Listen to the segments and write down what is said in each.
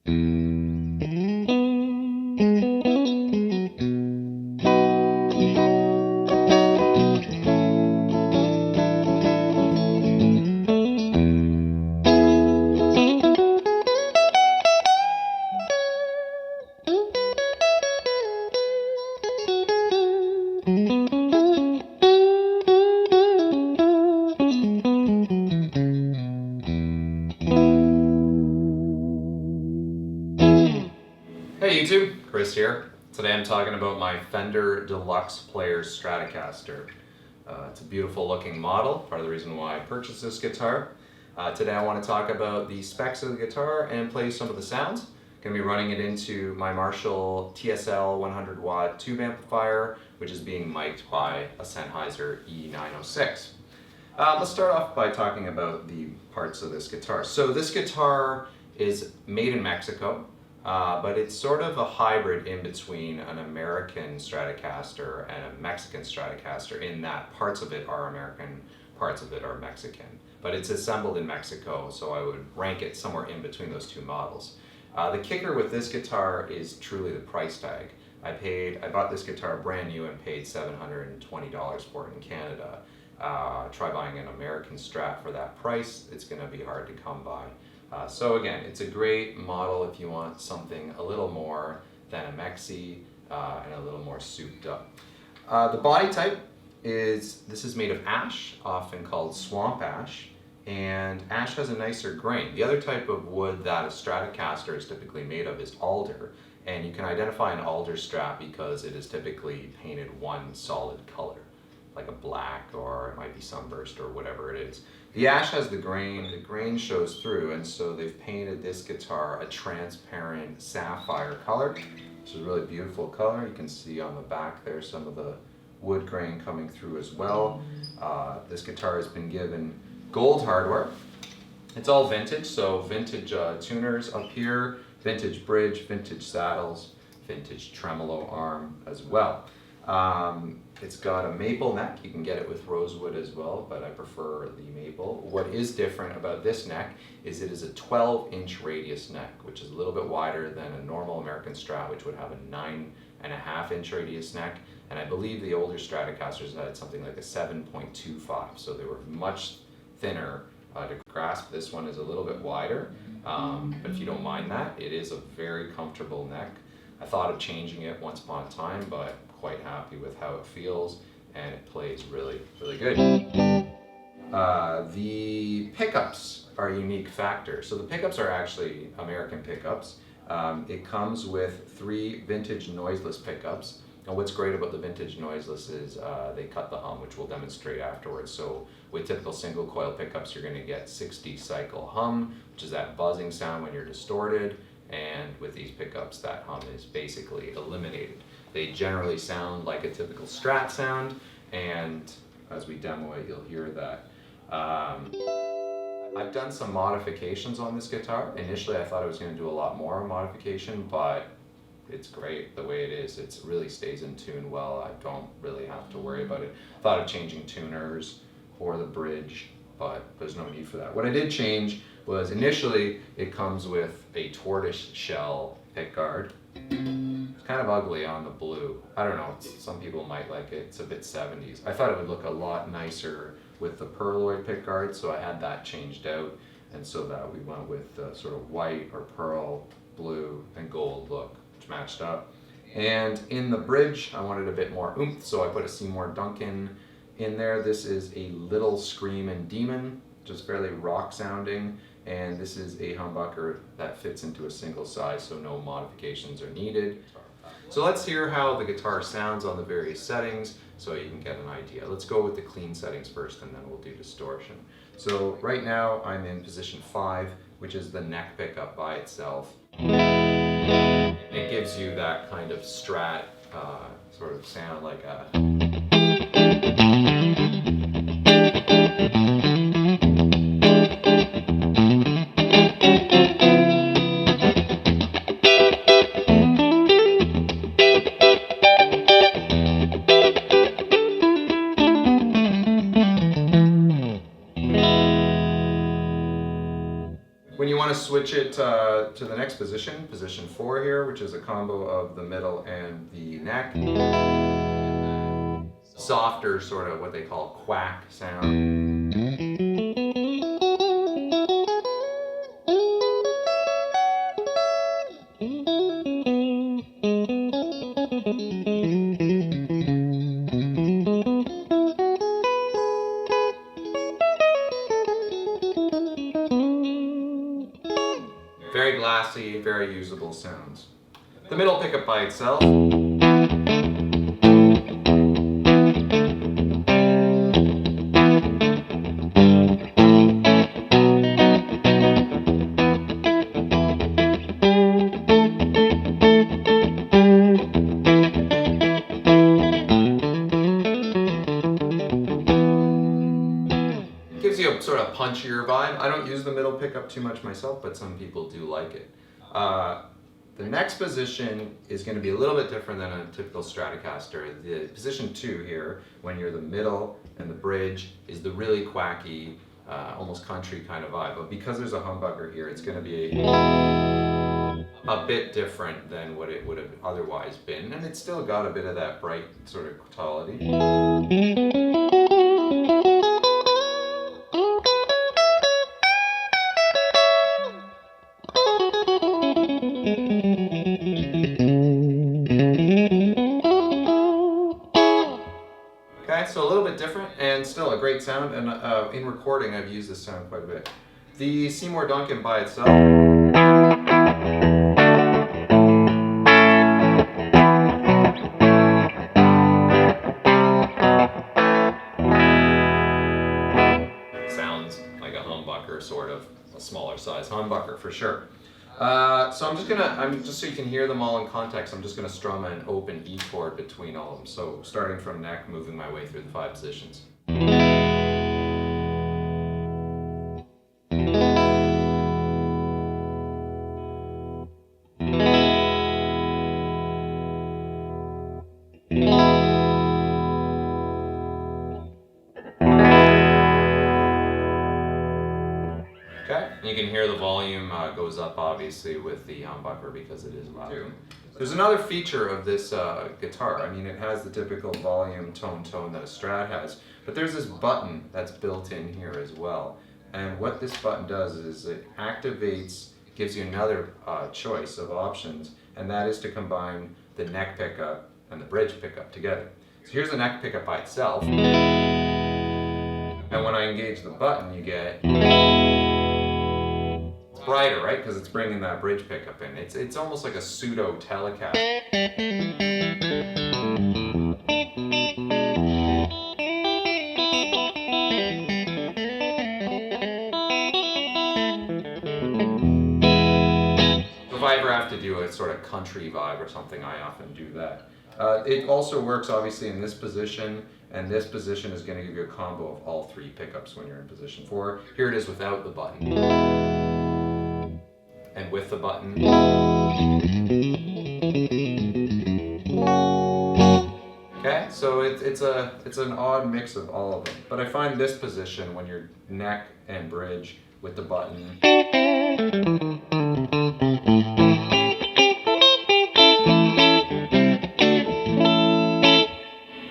Hey YouTube, Chris here. Today I'm talking about my Fender Deluxe Players Stratocaster. It's a beautiful looking model, part of the reason why I purchased this guitar. Today I want to talk about the specs of the guitar and play some of the sounds. Going to be running it into my Marshall TSL 100 watt tube amplifier, which is being mic'd by a Sennheiser E906. Let's start off by talking about the parts of this guitar. So this guitar is made in Mexico. But it's sort of a hybrid in between an American Stratocaster and a Mexican Stratocaster in that parts of it are American, parts of it are Mexican. But it's assembled in Mexico, so I would rank it somewhere in between those two models. The kicker with this guitar is truly the price tag. I bought this guitar brand new and paid $720 for it in Canada. Try buying an American Strat for that price, it's going to be hard to come by. So again, it's a great model if you want something a little more than a Mexi and a little more souped up. The body type this is made of ash, often called swamp ash, and ash has a nicer grain. The other type of wood that a Stratocaster is typically made of is alder, and you can identify an alder Strat because it is typically painted one solid color, like a black, or it might be sunburst or whatever it is. The ash has the grain shows through, and so they've painted this guitar a transparent sapphire color, which is a really beautiful color. You can see on the back there some of the wood grain coming through as well. This guitar has been given gold hardware. It's all vintage, so vintage tuners up here, vintage bridge, vintage saddles, vintage tremolo arm as well. It's got a maple neck. You can get it with rosewood as well, but I prefer the maple. What is different about this neck is it is a 12-inch radius neck, which is a little bit wider than a normal American Strat, which would have a 9.5-inch radius neck. And I believe the older Stratocasters had something like a 7.25, so they were much thinner to grasp. This one is a little bit wider, but if you don't mind that, it is a very comfortable neck. I thought of changing it once upon a time, but quite happy with how it feels, and it plays really, really good. The pickups are a unique factor. So the pickups are actually American pickups. It comes with 3 vintage noiseless pickups. And what's great about the vintage noiseless is they cut the hum, which we'll demonstrate afterwards. So with typical single coil pickups, you're going to get 60 cycle hum, which is that buzzing sound when you're distorted. And with these pickups, that hum is basically eliminated. They generally sound like a typical Strat sound, and as we demo it, you'll hear that. I've done some modifications on this guitar. Initially, I thought I was going to do a lot more modification, but it's great the way it is. It really stays in tune well. I don't really have to worry about it. Thought of changing tuners or the bridge, but there's no need for that. What I did change was initially it comes with a tortoise shell pickguard. It's kind of ugly on the blue. I don't know, some people might like it. It's a bit 70s. I thought it would look a lot nicer with the pearloid pickguard, so I had that changed out, and so that we went with the sort of white or pearl, blue, and gold look, which matched up. And in the bridge, I wanted a bit more oomph, so I put a Seymour Duncan in there. This is a Little Screamin' Demon, just fairly rock sounding, and this is a humbucker that fits into a single size, so no modifications are needed. So let's hear how the guitar sounds on the various settings so you can get an idea. Let's go with the clean settings first, and then we'll do distortion. So right now I'm in position 5, which is the neck pickup by itself. It gives you that kind of Strat sort of sound, like a When you want want to switch it to the next position, position 4 here, which is a combo of the middle and the neck. Softer, sort of what they call quack sound. Very glassy, very usable sounds. The middle pickup by itself. Gives you a sort of punchier vibe. I don't use the middle pickup too much myself, but some people do like it. The next position is going to be a little bit different than a typical Stratocaster. The position 2 here, when you're the middle and the bridge, is the really quacky, almost country kind of vibe. But because there's a humbucker here, it's going to be a bit different than what it would have otherwise been. And it's still got a bit of that bright sort of quality. Okay, so a little bit different and still a great sound, and in recording I've used this sound quite a bit. The Seymour Duncan by itself sounds like a humbucker, sort of a smaller size humbucker for sure. So I'm just so you can hear them all in context, I'm just gonna strum an open E chord between all of them. So starting from neck, moving my way through the 5 positions. Okay, and you can hear the volume goes up obviously with the humbucker because it is loud. There's another feature of this guitar. I mean, it has the typical volume tone that a Strat has, but there's this button that's built in here as well. And what this button does is it activates, gives you another choice of options, and that is to combine the neck pickup and the bridge pickup together. So here's the neck pickup by itself, and when I engage the button, you get brighter, right? Because it's bringing that bridge pickup in. It's almost like a pseudo Telecaster. If I ever have to do a sort of country vibe or something, I often do that. It also works obviously in this position, and this position is going to give you a combo of all 3 pickups when you're in position 4. Here it is without the button. And with the button. Okay, so it's an odd mix of all of them. But I find this position when you're neck and bridge with the button.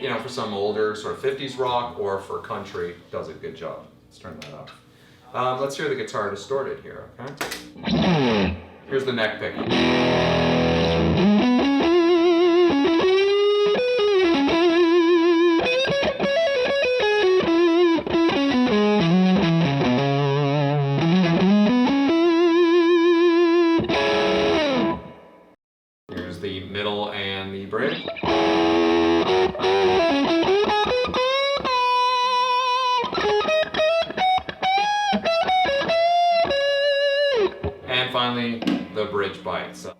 You know, for some older sort of 50s rock or for country, does a good job. Let's turn that off. Let's hear the guitar distorted here, okay? Here's the neck pickup. Here's the middle and the bridge. And finally, the bridge by itself.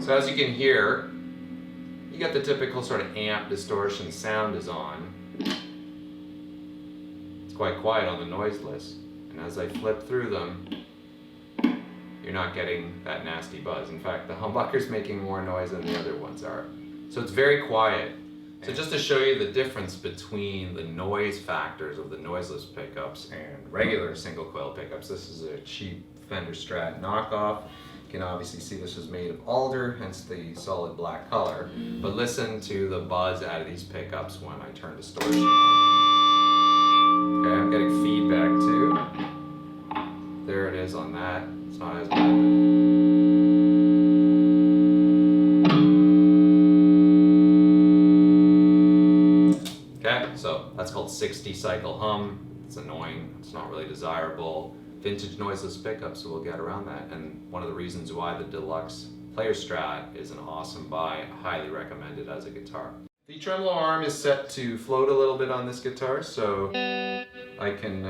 So as you can hear, you get the typical sort of amp distortion sound is on. It's quite quiet on the noiseless. And as I flip through them, you're not getting that nasty buzz. In fact, the humbucker's making more noise than the other ones are. So it's very quiet. So just to show you the difference between the noise factors of the noiseless pickups and regular single coil pickups, this is a cheap Fender Strat knockoff. You can obviously see this was made of alder, hence the solid black color. But listen to the buzz out of these pickups when I turn distortion on. Okay, I'm getting feedback too. There it is on that. It's not as bad. So that's called 60 cycle hum. It's annoying, it's not really desirable. Vintage noiseless pickups will get around that, and one of the reasons why the Deluxe Players Strat is an awesome buy, highly recommended as a guitar. The tremolo arm is set to float a little bit on this guitar, so I can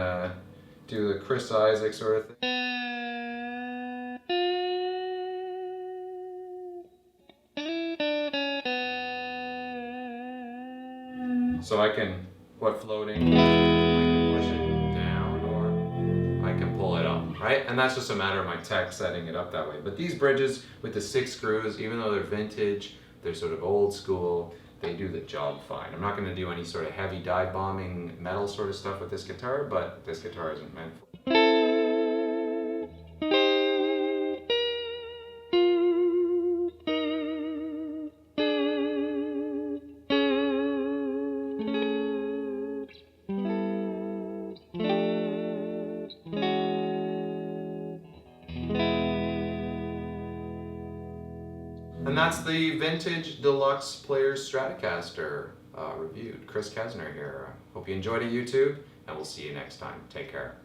do the Chris Isaak sort of thing. So I can put floating, I can push it down, or I can pull it up, right? And that's just a matter of my tech setting it up that way. But these bridges with the 6 screws, even though they're vintage, they're sort of old school, they do the job fine. I'm not going to do any sort of heavy dive bombing metal sort of stuff with this guitar, but this guitar isn't meant for it. And that's the vintage Deluxe Players Stratocaster reviewed. Chris Kesner here. Hope you enjoyed it, YouTube, and we'll see you next time. Take care.